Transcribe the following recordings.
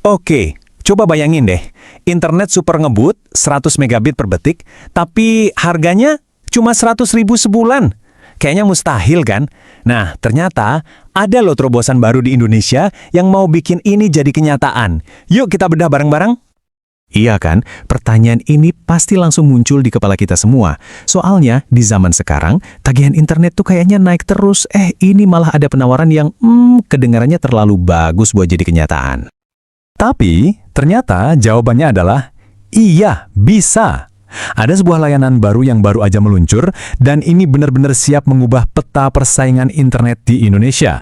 Oke, coba bayangin deh, internet super ngebut 100 megabit per detik, tapi harganya cuma 100.000 sebulan. Kayaknya mustahil kan? Nah, ternyata ada loh terobosan baru di Indonesia yang mau bikin ini jadi kenyataan. Yuk kita bedah bareng-bareng. Iya kan? Pertanyaan ini pasti langsung muncul di kepala kita semua. Soalnya di zaman sekarang, tagihan internet tuh kayaknya naik terus. Ini malah ada penawaran yang kedengarannya terlalu bagus buat jadi kenyataan. Tapi, ternyata jawabannya adalah, iya, bisa. Ada sebuah layanan baru yang baru aja meluncur, dan ini benar-benar siap mengubah peta persaingan internet di Indonesia.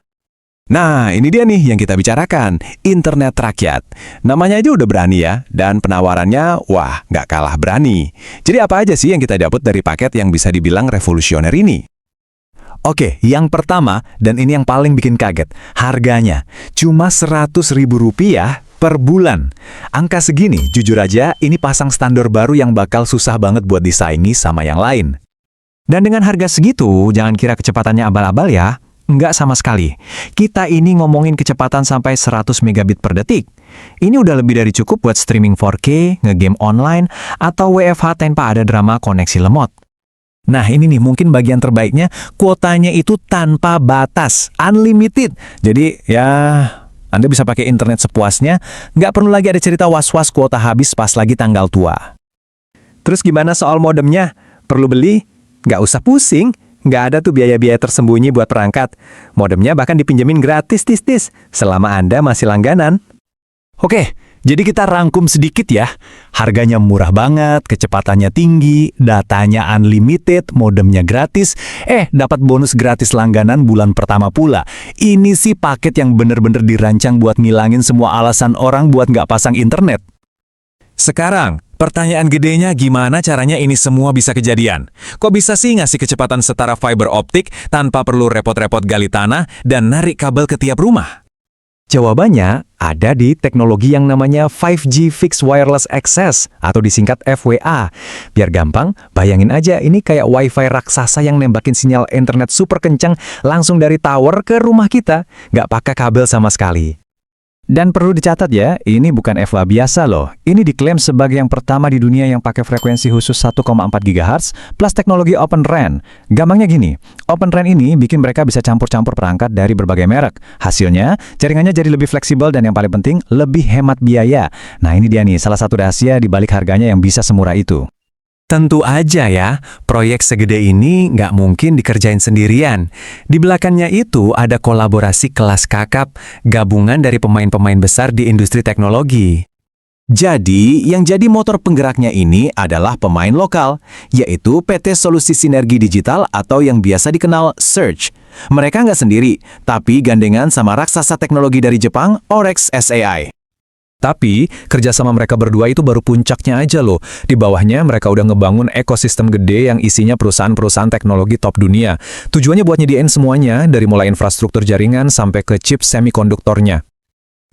Nah, ini dia nih yang kita bicarakan, internet rakyat. Namanya aja udah berani ya, dan penawarannya, wah, nggak kalah berani. Jadi apa aja sih yang kita dapat dari paket yang bisa dibilang revolusioner ini? Oke, yang pertama, dan ini yang paling bikin kaget, harganya cuma Rp100.000 per bulan. Angka segini, jujur aja, ini pasang standar baru yang bakal susah banget buat disaingi sama yang lain. Dan dengan harga segitu, jangan kira kecepatannya abal-abal ya. Nggak sama sekali. Kita ini ngomongin kecepatan sampai 100 megabit per detik. Ini udah lebih dari cukup buat streaming 4K, ngegame online, atau WFH tanpa ada drama koneksi lemot. Nah ini nih mungkin bagian terbaiknya, kuotanya itu tanpa batas, unlimited. Jadi ya, Anda bisa pakai internet sepuasnya, nggak perlu lagi ada cerita was-was kuota habis pas lagi tanggal tua. Terus gimana soal modemnya? Perlu beli? Nggak usah pusing, nggak ada tuh biaya-biaya tersembunyi buat perangkat. Modemnya bahkan dipinjemin gratis tis-tis, selama Anda masih langganan. Oke, jadi kita rangkum sedikit ya. Harganya murah banget, kecepatannya tinggi, datanya unlimited, modemnya gratis. Dapat bonus gratis langganan bulan pertama pula. Ini sih paket yang bener-bener dirancang buat ngilangin semua alasan orang buat nggak pasang internet. Sekarang, pertanyaan gedenya gimana caranya ini semua bisa kejadian? Kok bisa sih ngasih kecepatan setara fiber optik tanpa perlu repot-repot gali tanah dan narik kabel ke tiap rumah? Jawabannya ada di teknologi yang namanya 5G Fixed Wireless Access atau disingkat FWA. Biar gampang, bayangin aja ini kayak wifi raksasa yang nembakin sinyal internet super kencang langsung dari tower ke rumah kita. Nggak pakai kabel sama sekali. Dan perlu dicatat ya, ini bukan FWA biasa loh. Ini diklaim sebagai yang pertama di dunia yang pakai frekuensi khusus 1,4 GHz plus teknologi Open RAN. Gampangnya gini, Open RAN ini bikin mereka bisa campur-campur perangkat dari berbagai merek. Hasilnya, jaringannya jadi lebih fleksibel dan yang paling penting, lebih hemat biaya. Nah ini dia nih, salah satu rahasia di balik harganya yang bisa semurah itu. Tentu aja ya, proyek segede ini nggak mungkin dikerjain sendirian. Di belakangnya itu ada kolaborasi kelas kakap, gabungan dari pemain-pemain besar di industri teknologi. Jadi, yang jadi motor penggeraknya ini adalah pemain lokal, yaitu PT Solusi Sinergi Digital atau yang biasa dikenal Surge. Mereka nggak sendiri, tapi gandengan sama raksasa teknologi dari Jepang, Orex SAI. Tapi, kerjasama mereka berdua itu baru puncaknya aja loh. Di bawahnya mereka udah ngebangun ekosistem gede yang isinya perusahaan-perusahaan teknologi top dunia. Tujuannya buat nyediain semuanya, dari mulai infrastruktur jaringan sampai ke chip semikonduktornya.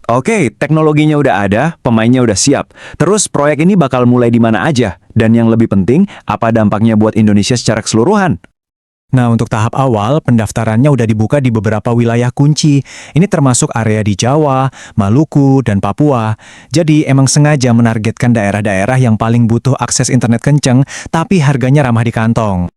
Oke, teknologinya udah ada, pemainnya udah siap. Terus proyek ini bakal mulai di mana aja? Dan yang lebih penting, apa dampaknya buat Indonesia secara keseluruhan? Nah, untuk tahap awal, pendaftarannya udah dibuka di beberapa wilayah kunci. Ini termasuk area di Jawa, Maluku, dan Papua. Jadi, emang sengaja menargetkan daerah-daerah yang paling butuh akses internet kenceng, tapi harganya ramah di kantong.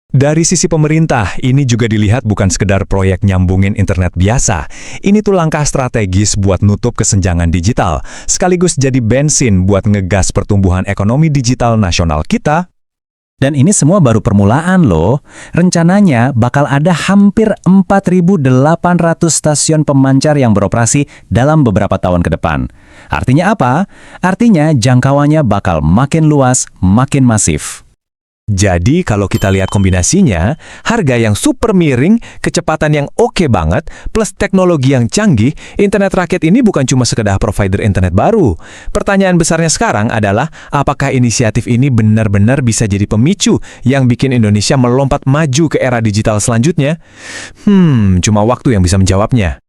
Dari sisi pemerintah, ini juga dilihat bukan sekedar proyek nyambungin internet biasa. Ini tuh langkah strategis buat nutup kesenjangan digital, sekaligus jadi bensin buat ngegas pertumbuhan ekonomi digital nasional kita. Dan ini semua baru permulaan loh. Rencananya bakal ada hampir 4.800 stasiun pemancar yang beroperasi dalam beberapa tahun ke depan. Artinya apa? Artinya jangkauannya bakal makin luas, makin masif. Jadi kalau kita lihat kombinasinya, harga yang super miring, kecepatan yang oke banget, plus teknologi yang canggih, internet rakyat ini bukan cuma sekedar provider internet baru. Pertanyaan besarnya sekarang adalah, apakah inisiatif ini benar-benar bisa jadi pemicu yang bikin Indonesia melompat maju ke era digital selanjutnya? Cuma waktu yang bisa menjawabnya.